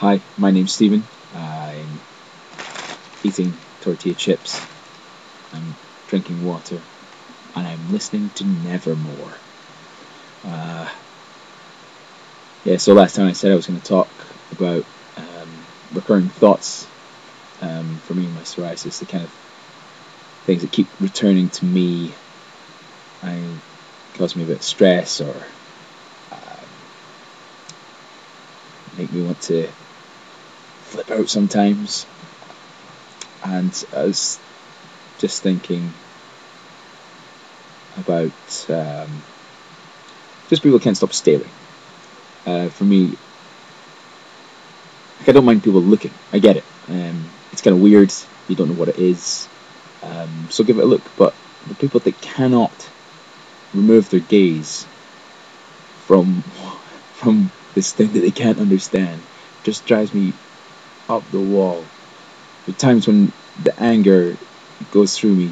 Hi, my name's Stephen. I'm eating tortilla chips. I'm drinking water, and I'm listening to Nevermore. So last time I said I was going to talk about recurring thoughts for me and my psoriasis, the kind of things that keep returning to me and cause me a bit of stress or make me want to flip out sometimes. And I was just thinking about just people can't stop staring. For me, I don't mind people looking. I get it. It's kind of weird. You don't know what it is, so give it a look. But the people that cannot remove their gaze from this thing that they can't understand just drives me up the wall. There are times when the anger goes through me,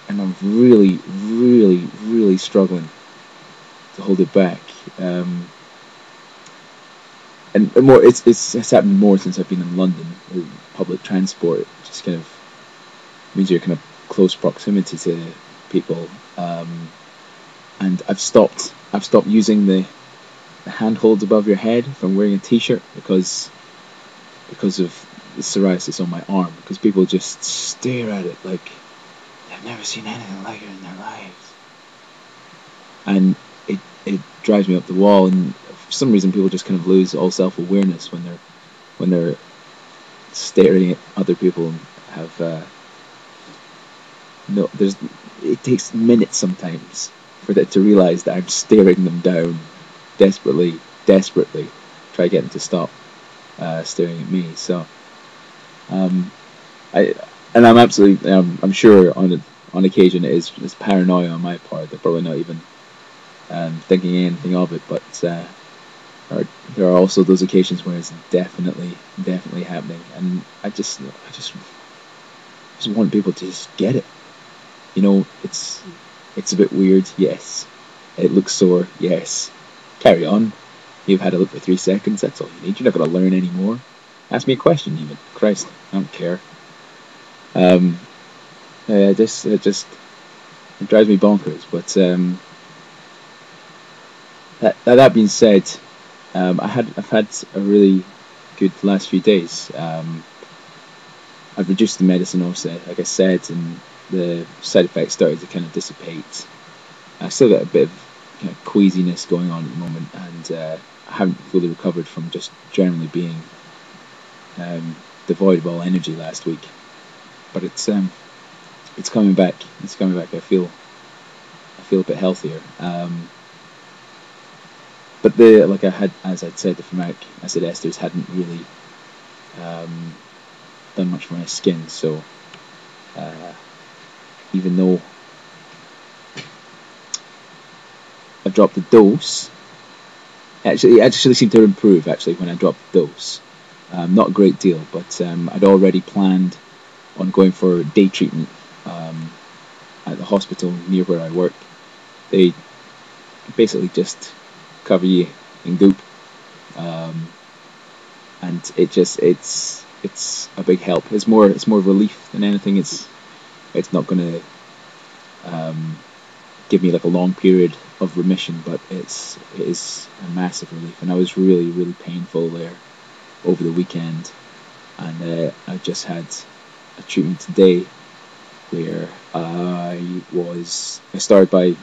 and I'm really, really, really struggling to hold it back. And more, it's happened more since I've been in London. Public transport just kind of means you're kind of close proximity to people, and I've stopped using the handholds above your head if I'm wearing a t-shirt because of the psoriasis on my arm. Because people just stare at it like they've never seen anything like it in their lives, and it drives me up the wall. And for some reason, people just kind of lose all self-awareness when they're staring at other people and have it takes minutes sometimes for them to realise that I'm staring them down desperately, try to get them to stop staring at me. So I'm sure on occasion it's paranoia on my part. They're probably not even thinking anything of it, but there are also those occasions where it's definitely happening, and I just want people to just get it. It's a bit weird, yes. It looks sore, yes. Carry on. You've had a look for 3 seconds. That's all you need. You're not going to learn any more. Ask me a question, even. Christ, I don't care. It drives me bonkers. But that being said, I've had a really good last few days. I've reduced the medicine, obviously, like I said, and the side effects started to kind of dissipate. I still got a bit of kind of queasiness going on at the moment, and I haven't fully recovered from just generally being devoid of all energy last week. But it's coming back. It's coming back. I feel a bit healthier. But as I'd said, the formic acid esters hadn't really done much for my skin. So even though I dropped the dose, it actually seemed to improve when I dropped the dose. Not a great deal, but I'd already planned on going for day treatment at the hospital near where I work. They basically just cover you in goop, and it's a big help. It's more relief than anything. It's not going to give me like a long period of remission, but it is a massive relief. And I was really, really painful there over the weekend, and I just had a treatment today where I started by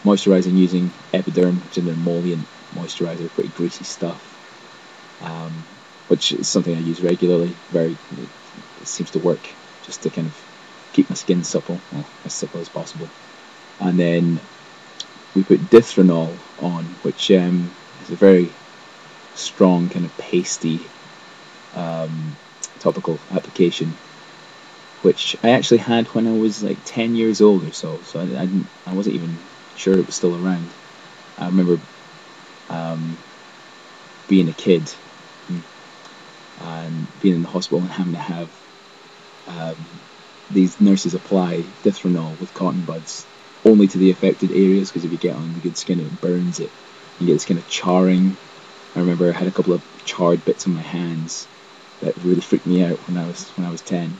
moisturising using Epiderm, which is an emollient moisturiser, pretty greasy stuff, which is something I use regularly. It seems to work just to kind of keep my skin supple, well, as supple as possible. And then we put Dithronol on, which is a very strong kind of pasty topical application, which I actually had when I was like 10 years old or so. So I wasn't even sure it was still around. I remember being a kid and being in the hospital and having to have these nurses apply Dithronol with cotton buds only to the affected areas, because if you get on the good skin, it burns it. You get this kind of charring I remember I had a couple of charred bits on my hands that really freaked me out when I was 10.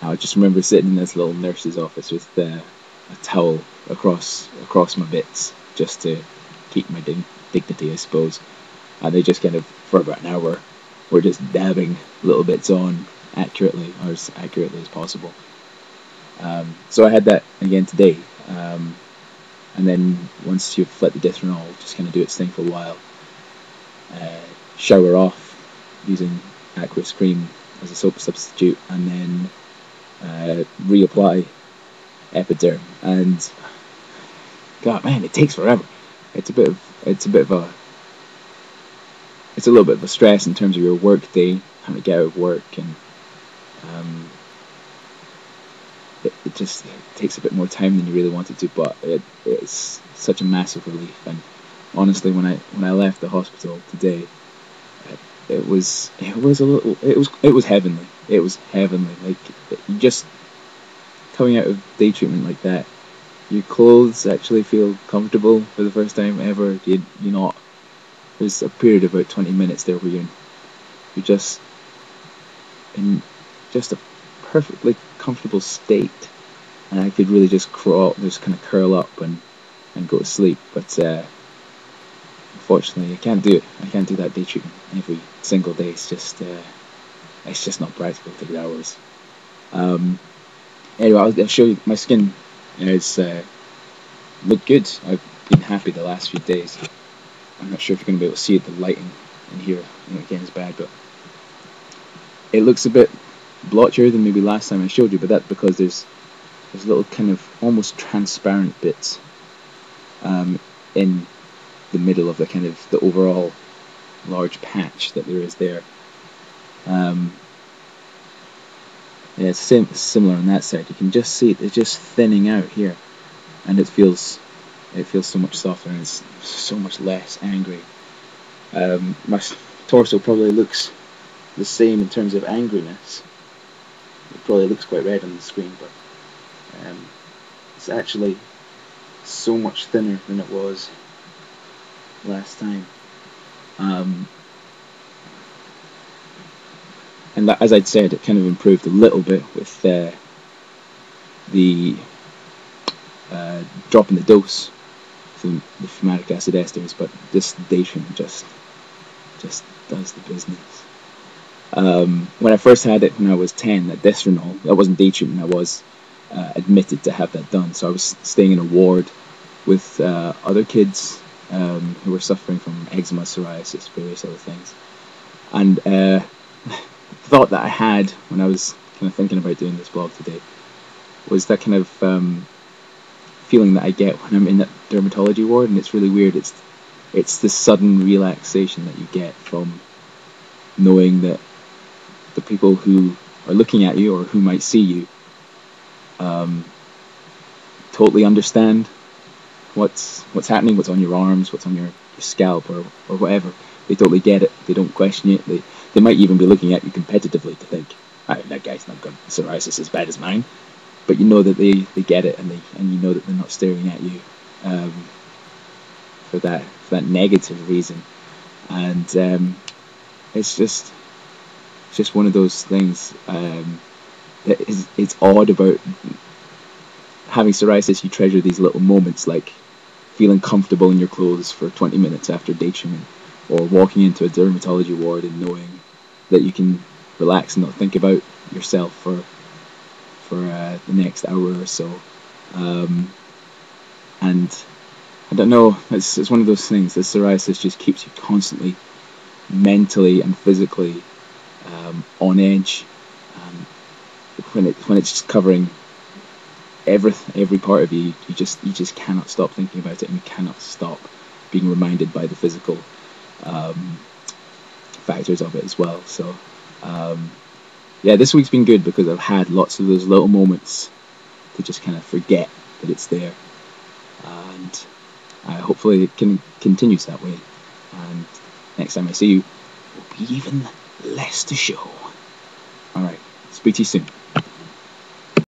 I just remember sitting in this little nurse's office with a towel across my bits just to keep my dignity, I suppose. And they just kind of, for about an hour, were just dabbing little bits on accurately, or as accurately as possible. So I had that again today. And then once you've let the Ditronol just kind of do its thing for a while, shower off using aqueous cream as a soap substitute, and then reapply Epiderm. And God, man, it takes forever. It's a little bit of a stress in terms of your work day, having to get out of work, and it just takes a bit more time than you really wanted to. But it's such a massive relief. And honestly, when I left the hospital today, it was heavenly. It was heavenly. Like, you just coming out of day treatment like that, your clothes actually feel comfortable for the first time ever. You're not. There's a period of about 20 minutes there where you're just in just a perfectly comfortable state, and I could really just kind of curl up and go to sleep. But unfortunately, I can't do it. I can't do that day treatment every single day. It's just not practical to take hours. Anyway, I'll show you. My skin has looked good. I've been happy the last few days. I'm not sure if you're going to be able to see it. The lighting in here, again, is bad, but it looks a bit blotchier than maybe last time I showed you. But that's because there's little kind of almost transparent bits in the middle of the overall large patch that there is there. Yeah, it's similar on that side. You can just see it's just thinning out here, and it feels so much softer, and it's so much less angry. My torso probably looks the same in terms of angriness. It probably looks quite red on the screen, but it's actually so much thinner than it was last time. And that, as I'd said, it kind of improved a little bit with the dropping the dose from the fumatic acid esters, but this day treatment just does the business. When I first had it when I was 10, that Ditronol, that wasn't day treatment, I was admitted to have that done. So I was staying in a ward with other kids who were suffering from eczema, psoriasis, various other things. And thought that I had when I was kind of thinking about doing this blog today was that kind of feeling that I get when I'm in that dermatology ward, and it's really weird. It's this sudden relaxation that you get from knowing that the people who are looking at you or who might see you totally understand what's happening, what's on your arms, what's on your scalp, or whatever. They totally get it. They don't question it. They might even be looking at you competitively to think, that guy's not got psoriasis as bad as mine. But you know that they get it, and you know that they're not staring at you for that negative reason. And it's just one of those things. It's odd about having psoriasis. You treasure these little moments, like feeling comfortable in your clothes for 20 minutes after day treatment, or walking into a dermatology ward and knowing that you can relax and not think about yourself for the next hour or so. And I don't know, it's one of those things. The psoriasis just keeps you constantly mentally and physically on edge. When it's just covering every part of you, you just cannot stop thinking about it, and you cannot stop being reminded by the physical factors of it as well. So yeah, this week's been good because I've had lots of those little moments to just kind of forget that it's there, and hopefully it continues that way, and next time I see you will be even less to show. Alright, speak to you soon.